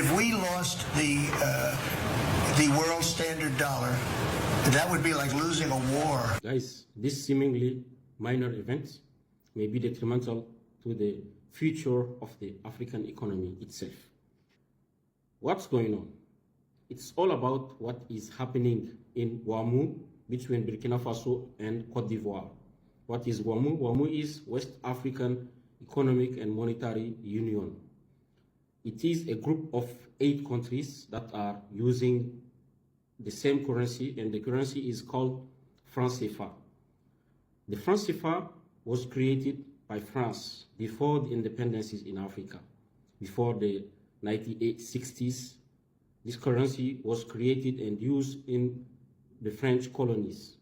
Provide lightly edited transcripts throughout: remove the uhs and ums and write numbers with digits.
If we lost the world standard dollar, that would be like losing a war. Guys, this seemingly minor event may be detrimental to the future of the African economy itself. What's going on? It's all about what is happening in WAMU between Burkina Faso and Côte d'Ivoire. What is WAMU? WAMU is West African Economic and Monetary Union. It is a group of 8 countries that are using the same currency, and the currency is called franc CFA. The franc CFA was created by France before the independences in Africa. Before the 1960s, this currency was created and used in the French colonies.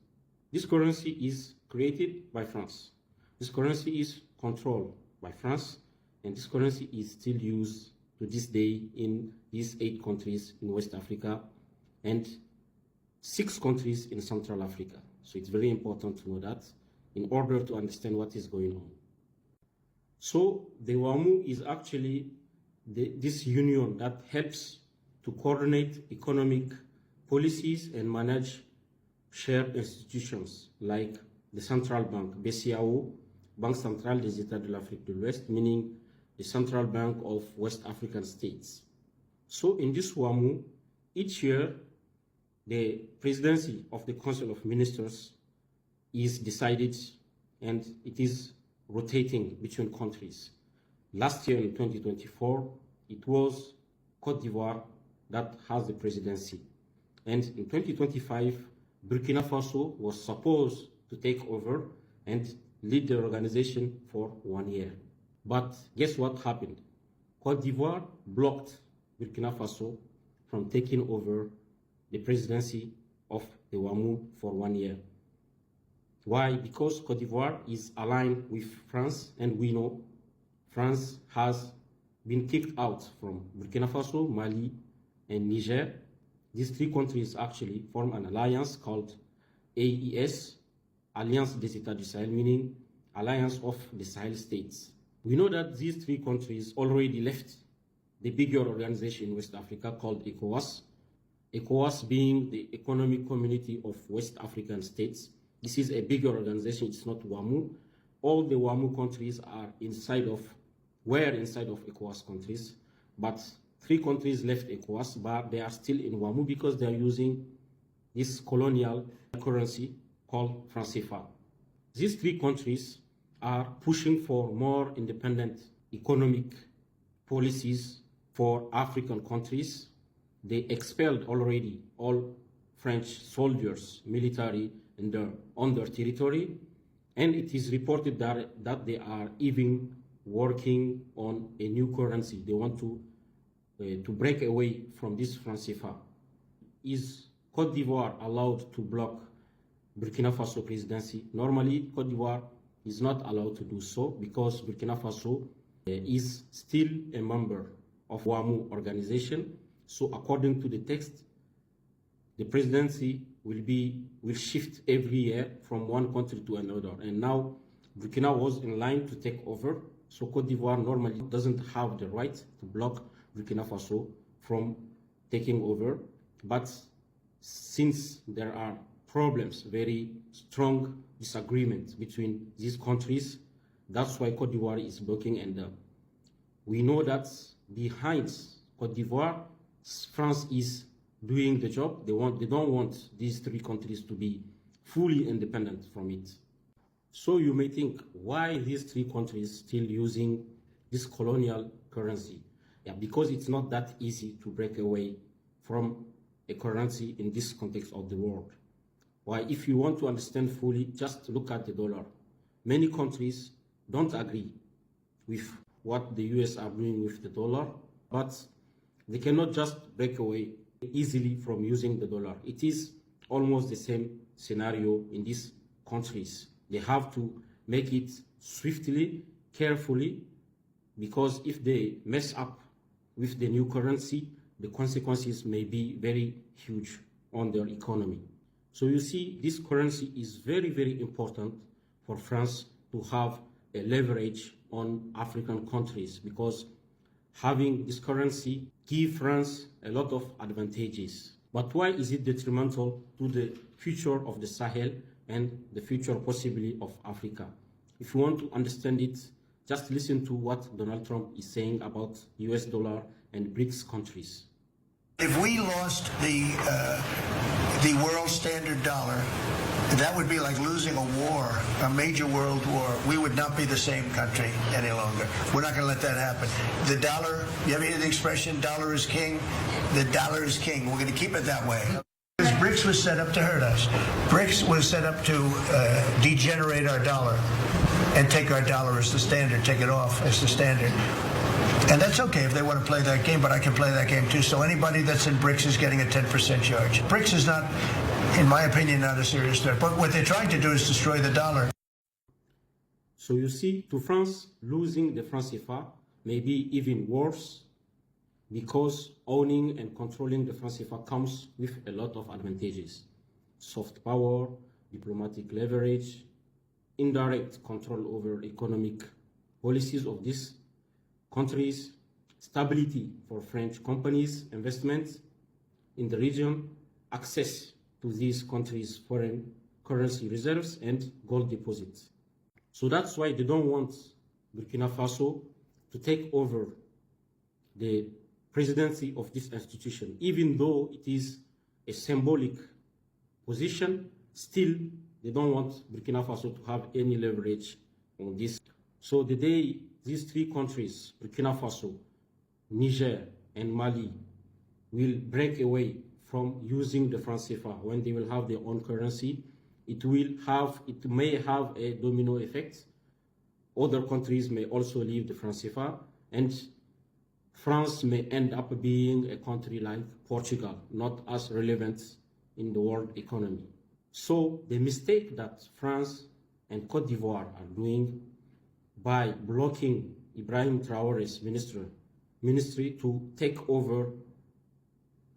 This currency is created by France. This currency is controlled by France, and this currency is still used to this day in these 8 countries in West Africa and 6 countries in Central Africa. So it's very important to know that in order to understand what is going on. So the WAMU is actually this union that helps to coordinate economic policies and manage shared institutions like the central bank, BCAO, Banque Centrale des États de l'Afrique de l'Ouest, meaning the Central Bank of West African States. So in this WAMU, each year, the presidency of the Council of Ministers is decided, and it is rotating between countries. Last year in 2024, it was Côte d'Ivoire that has the presidency. And in 2025, Burkina Faso was supposed to take over and lead the organization for 1 year. But guess what happened? Côte d'Ivoire blocked Burkina Faso from taking over the presidency of the WAMU for 1 year. Why? Because Côte d'Ivoire is aligned with France, and we know France has been kicked out from Burkina Faso, Mali, and Niger. These 3 countries actually form an alliance called AES, Alliance des États du Sahel, meaning Alliance of the Sahel States. We know that these 3 countries already left the bigger organization in West Africa called ECOWAS. ECOWAS being the Economic Community of West African States. This is a bigger organization, it's not WAMU. All the WAMU countries are were inside of ECOWAS countries, but 3 countries left ECOWAS, but they are still in WAMU because they are using this colonial currency called franc CFA. These 3 countries are pushing for more independent economic policies for African countries. They expelled already all French soldiers, military, on their territory, and it is reported that they are even working on a new currency. They want to break away from this franc CFA. Is Côte d'Ivoire allowed to block Burkina Faso presidency? Normally, Côte d'Ivoire is not allowed to do so because Burkina Faso is still a member of WAMU organization. So according to the text, the presidency will shift every year from one country to another. And now Burkina was in line to take over. So Côte d'Ivoire normally doesn't have the right to block Burkina Faso from taking over. But since there are problems, very strong disagreements between these countries, that's why Côte d'Ivoire is blocking. And we know that behind Côte d'Ivoire, France is doing the job. They don't want these 3 countries to be fully independent from it. So you may think, why these 3 countries still using this colonial currency? Yeah, because it's not that easy to break away from a currency in this context of the world. Why? If you want to understand fully, just look at the dollar. Many countries don't agree with what the US are doing with the dollar, but they cannot just break away easily from using the dollar. It is almost the same scenario in these countries. They have to make it swiftly, carefully, because if they mess up with the new currency, the consequences may be very huge on their economy. So you see, this currency is very, very important for France to have a leverage on African countries, because having this currency give France a lot of advantages. But why is it detrimental to the future of the Sahel and the future possibly of Africa? If you want to understand it, just listen to what Donald Trump is saying about US dollar and BRICS countries. If we lost the world standard dollar, that would be like losing a war, a major world war. We would not be the same country any longer. We're not going to let that happen. The dollar, you ever hear the expression, dollar is king? The dollar is king. We're going to keep it that way. Because BRICS was set up to hurt us. BRICS was set up to degenerate our dollar and take our dollar as the standard, take it off as the standard. And that's okay if they want to play that game, but I can play that game too. So anybody that's in BRICS is getting a 10% charge. BRICS is not, in my opinion, not a serious threat. But what they're trying to do is destroy the dollar. So you see, to France, losing the franc CFA may be even worse because owning and controlling the franc CFA comes with a lot of advantages. Soft power, diplomatic leverage, indirect control over economic policies of these countries, stability for French companies, investments in the region, access to these countries' foreign currency reserves and gold deposits. So that's why they don't want Burkina Faso to take over the presidency of this institution. Even though it is a symbolic position, still they don't want Burkina Faso to have any leverage on this. So the day these three countries, Burkina Faso, Niger, and Mali, will break away from using the franc CFA when they will have their own currency, it may have a domino effect. Other countries may also leave the franc CFA, and France may end up being a country like Portugal, not as relevant in the world economy. So the mistake that France and Côte d'Ivoire are doing by blocking Ibrahim Traoré's ministry to take over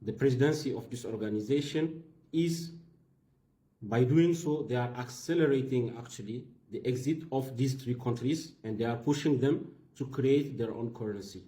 the presidency of this organization is, by doing so, they are accelerating actually the exit of these three countries, and they are pushing them to create their own currency.